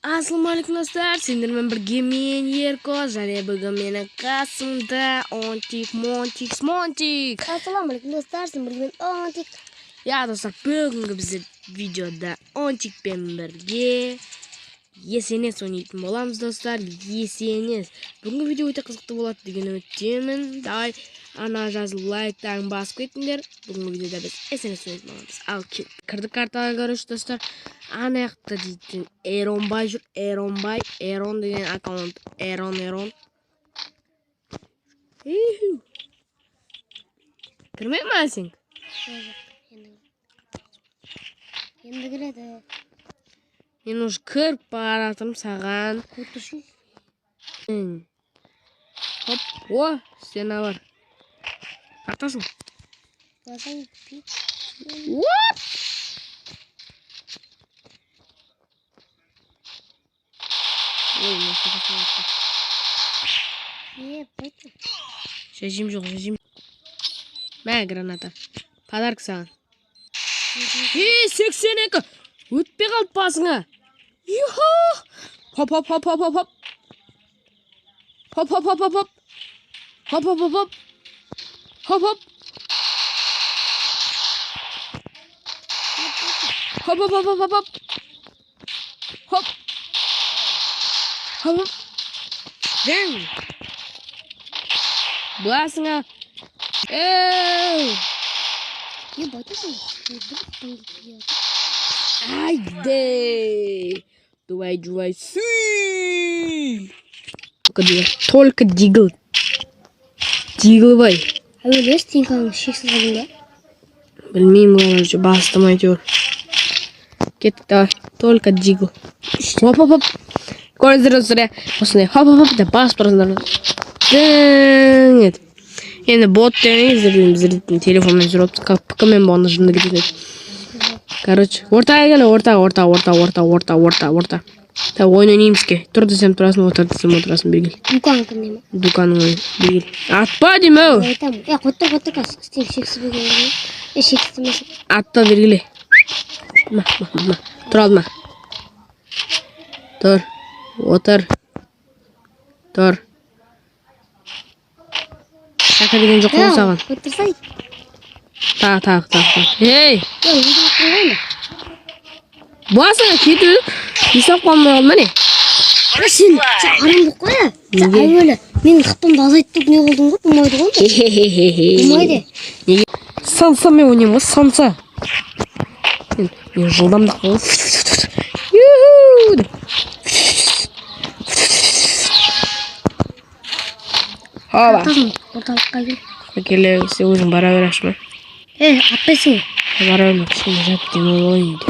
Assalomualaikum do'stlar, sizlarмен birga men Yerko, және bugun meni qasimda Montik. Assalomualaikum do'stlar, sizlarмен Montik. Ya do'stlar, bugungi bizning videoda Montik bilan birga SNS o'ynaydigan bo'lamiz do'stlar. SNS. Bugungi video o'ta qiziqli bo'ladi degan umiddaman. Davay, ana yozib like-dan bosib ketinglar. Bugungi videoda biz SNS o'ynaydigan bo'lamiz. Al kirdik kartaga ko'rish do'stlar. Ana yoqda deydi Eron degan akkaunt. Eron. Kirmayapsan? Endi kiradi. Men уже kirib baratim sağan. O'tirsin. Hop, o, stena var. Artasın. Basang pit. What? Ой, Пойдем. Шажим жоқ. Мә, граната. Подарок саған. 82. Өтпей қалып басыңа. Юху! Хоп. Dang. Басыңа. Не бойтесь. Айде. Давай. Сүй. Только дигл. Диглбай. А вы знаете, тинканың шексіз қалың ба? Білмеймін, ғана бастым әйтеуір. Кеттік, давай. Только дигл. Хоп. Көрдіңіздер осылай. Осындай. Хоп. Да бас бұрындар. Дыңет. Енді бот дейін біздердің телефонмен жүріп, ПК-мен болғанда жынды кетеді. Короче, ортаға келе, орта. Так, ойын ойнаймыз ке. Тұр десем тұрасың, отыр десем отырасың, бергел. Дукан кірнеймін. Дуканың ойын, бергел. Атпа дейм әу. Айтамын. Қоттыр қас. Шексіз бергелі. Шексіз мәсіп. Атта бергеле. Ма. Тұр алдыма. Тұр. Отыр. Тұр. Шақа деген жоқ қой саған. Отырсай. Так. Ей! Өйді Басыңа кету. Есап қалмай қалма не? сен арамдық қой ә? Әуелі мен қыпымды азайттық не қылдың ғой? Болмайды ғой? Болмайды. Неге? Санса мен ойнайым ғой, санса. Мен жылдамдық қой. Хоба. Орталыққа кел. Келе, сен өзің бара бер ашма. Атпайсың. Бара берме, кішкене жап демей ойын де.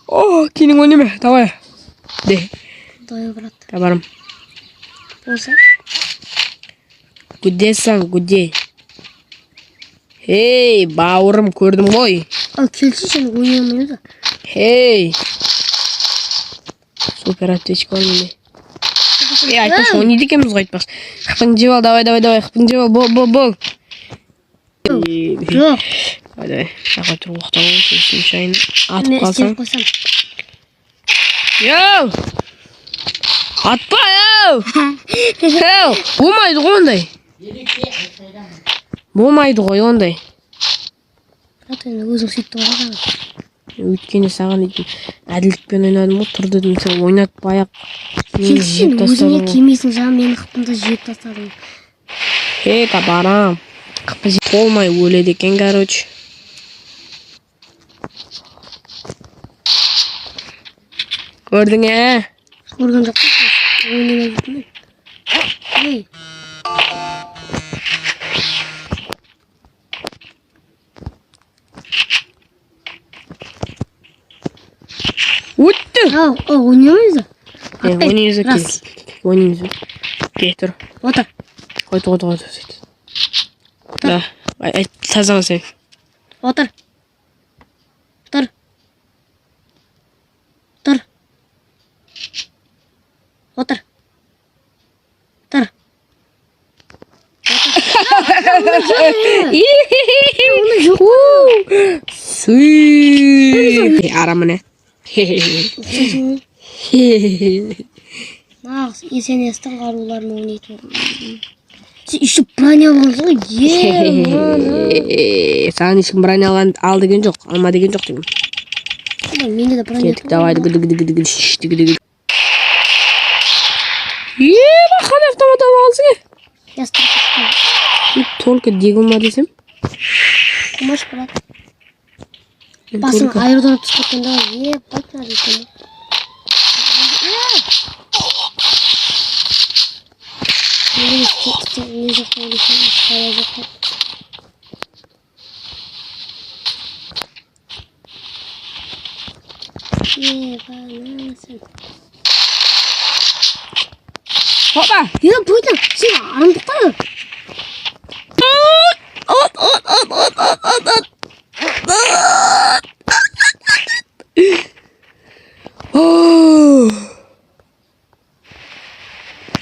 О, кейін ойнайме, давай. Де. Дойы брат. Табарым. Болса. Гуде. Ей, бауырым көрдім ғой. Ал келші сен ойнамайды. Ей. Супер аптечка ойнайды. Айтпаш, ойнайды екенбіз ғой айтпаш. Қыпың жеп ал, давай. Қыпың жеп ал, бол. Жоқ. Давай. Шақай тұр уақыта ғой, сен шайын атып қалсаң. Йоу! Атпа, йоу! Болмайды ғой ондай. Өзің сөйтті ғой. Өйткені саған дейтін әділдікпен ойнадым ғой, тұр дедім, сен ойнатпай-ақ мені жеп Сен тастадың. өзіңе келмейсің жаңа мені қыпымды жеп тастадың. Барам. Қыпы жеп болмай өледі екен, короче. Көрдің ә? Көрген жоқ қой. Ойнамай кетті. Ей. Өтті! Ойнамайыз. Ойнаймыз. Кей, тұр. Отыр. Қойты. Да, тазаға сен. Отыр. Süüüüüü. Aramı ne? Нағыз есенестің қаруларын ойнайтын. Сен еще броня алғансың ғой. Саған ешкім броня ал деген жоқ, алма деген жоқ дегем. Менде де броня. Кеттік, давай. Қандай автомат алып алсың? Я страшно. Только дегілма десем. Кумаш, брат. Басың айырдырып түскенден байтна дейсің. Не жаққа ойлайсың? Қала жаққа. Банасың. Hoppa! Байтна, сен арымдық қой.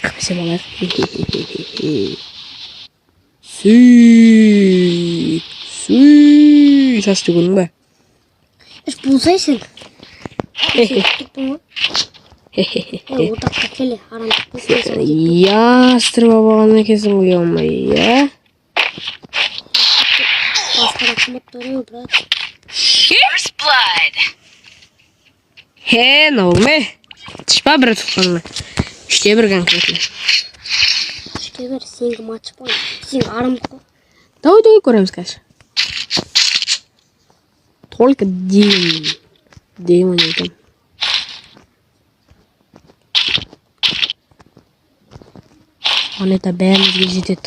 Қапесе балайық. Сүй. Шашты көрдің бе? Еш болсайсың. Отаққа келе, арандық болсайсың. Ястырып алған екенсің ғой, алмай, я? Басқара қымыттары, брат. First blood. Не olma. Тышпа бір тұтқанына. Үште бір конкретно. Үште бір, сенгі матч бой. Сен арымдық қой. Давай көреміз қазір. Только демон екен. Анета бәрімізге жетеді.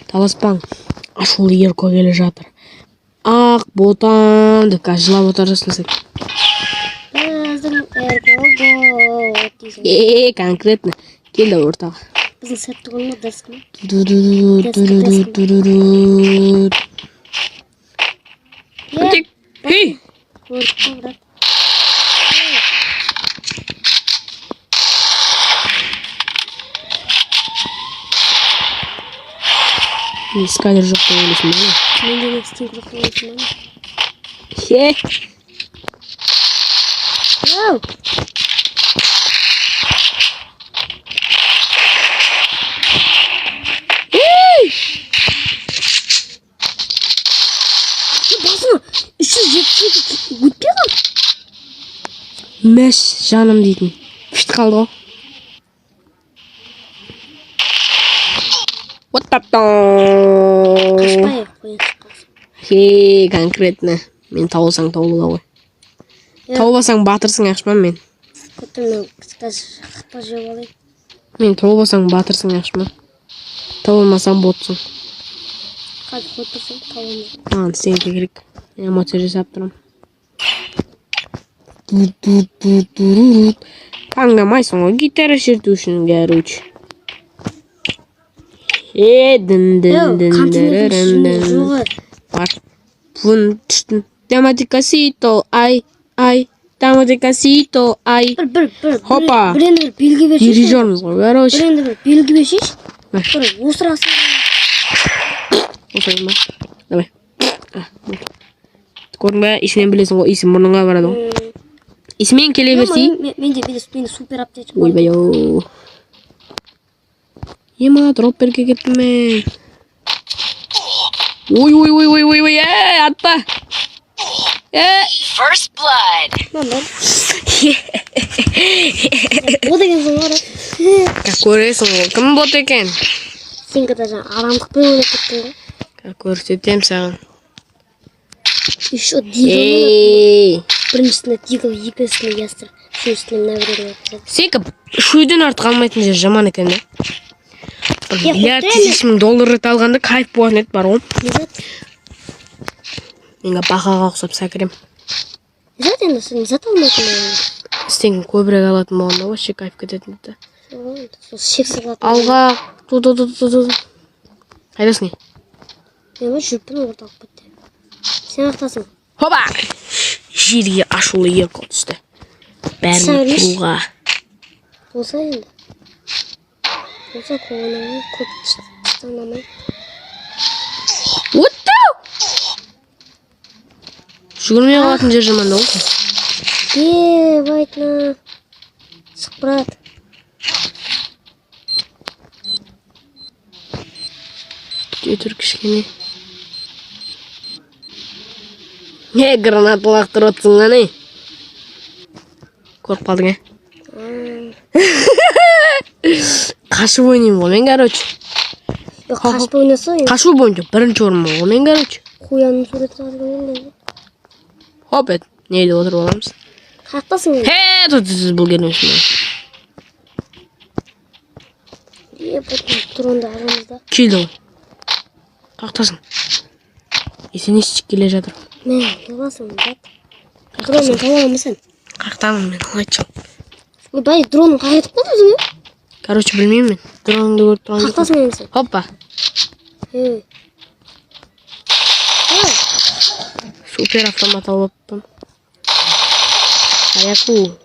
Таласпаң. Ашулы ерко келе жатыр. Ақ ботам деп қазір жылап отырасың сен. Біздің әргі бот. Конкретно. Келді ортаға. Біздің сәтті ғылма дәскі ма? Хей! Көріп брат. Сканер жоқ деп ойлайсың ба? Менде не істен жоқ деп ойлайсың ба? Ау! Басыма 370 өтпей қал. Мәш жаным дейтін. Фишт қалды ғой. Вот таптан. Қашпай қойын шыққасы. Конкретно. Мен тауылсаң тауылыда ғой. Тауылбасаң батырсың ақшман мен. Көттің қақпа жеп алайын. Мен тауылбасаң батырсың ақшман. Тауылмасаң ботсың. Қады қоттырсың тауылмай. Маған сенге керек. Эмоция жасап тұрам. Таңдамайсың ғой гитара шерту үшін, короче. Бар. Пун түштін. Тематикасито, ай. Тематикасито, ай. Хопа. Бір енді бір белгі бершеш. Дирижерміз ғой, короче. Бір енді бір белгі бершеш. Бір осырасың. Осырайын ба? Давай. Көрдің бе? Исінен білесің ғой, исін мұрныңа барады ғой. Исімен келе берсей. Менде супер аптечка. Ойбай-оу. Ема, дроп берге кеттім мен. Ой, атпа. First blood. Мамам. О деген соң бар. Көресің ғой, кім бот екен? Сен кіда жаңа арамдықпен ойлап кеттің ғой. Көрсетем саған. Еще дигл. Біріншісіне дигл, екіншісіне ястыр. Үшіншісіне мына біреуін өткізеді. Секі шүйден артық алмайтын жер жаман екен да. $1 000 алғанда кайф болатын еді бар ғой. Менге бағаға ұқсап сәкірем. Зат енді сен зат алмайтын болған. Істен көбірек алатын болғанда вообще кайф кететін еді. Шексіз алатын. Алға. Қайдасың не? Мен жүріппін орталық бітті. Сен ақтасың. Хопа! Жерге ашулы ерко түсті. Бәрін тұруға. Болса енді. Болса қоғанамай, көп тұстанамай. Оттау! Жүгірмей қалатын жер жаманда ғой. Байтна. Çıkıp bırak. Götür kişkeni. Ne granat laktır otsın lan ne? Korkup kaldın he? Kaşıp oynayayım bu men короче. Ya kaçıp oynasa ya. Kaşıp oynayacağım. Birinci orman bu men короче. Koyanın suretini aldım. Hop et. Neydi otur olamız? Kalktasın ya. He tutsuz bul gelmiş mi? Niye bu drone da aramızda? Kildi o. Kalktasın. Eseni hiç gele жатыр. Ne? Yalasın bak. Drone'un tamam mısın? Kalktanım ben açım. Bay drone'un kayıtıp koydun mu? Короче bilmeyeyim ben. Drone'u da görüp duran. Kalktasın benim sen. Hoppa. He. Super автомат алыппын. Аяку.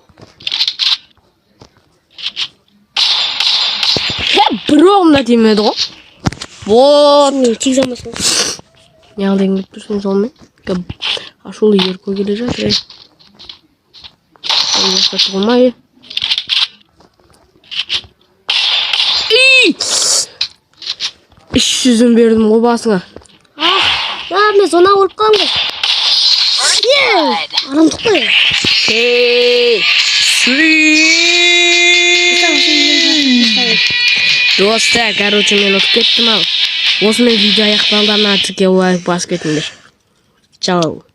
Bir oğumda demedi o. Вот. Ne çizemezsin. Ne aldın gibi dursun olmayın. Aşılı yer koy gelecek. Yoksa tutulmayı. İş yüzün verdim o basına. Ah. Ya ben sonra olup kaldım. Yeah. Aram tutma ya. Hey. Dostlar, короче, men o'tib ketdim al. Osman video аяқталдан artık yavaş bas ketinglar. Ciao.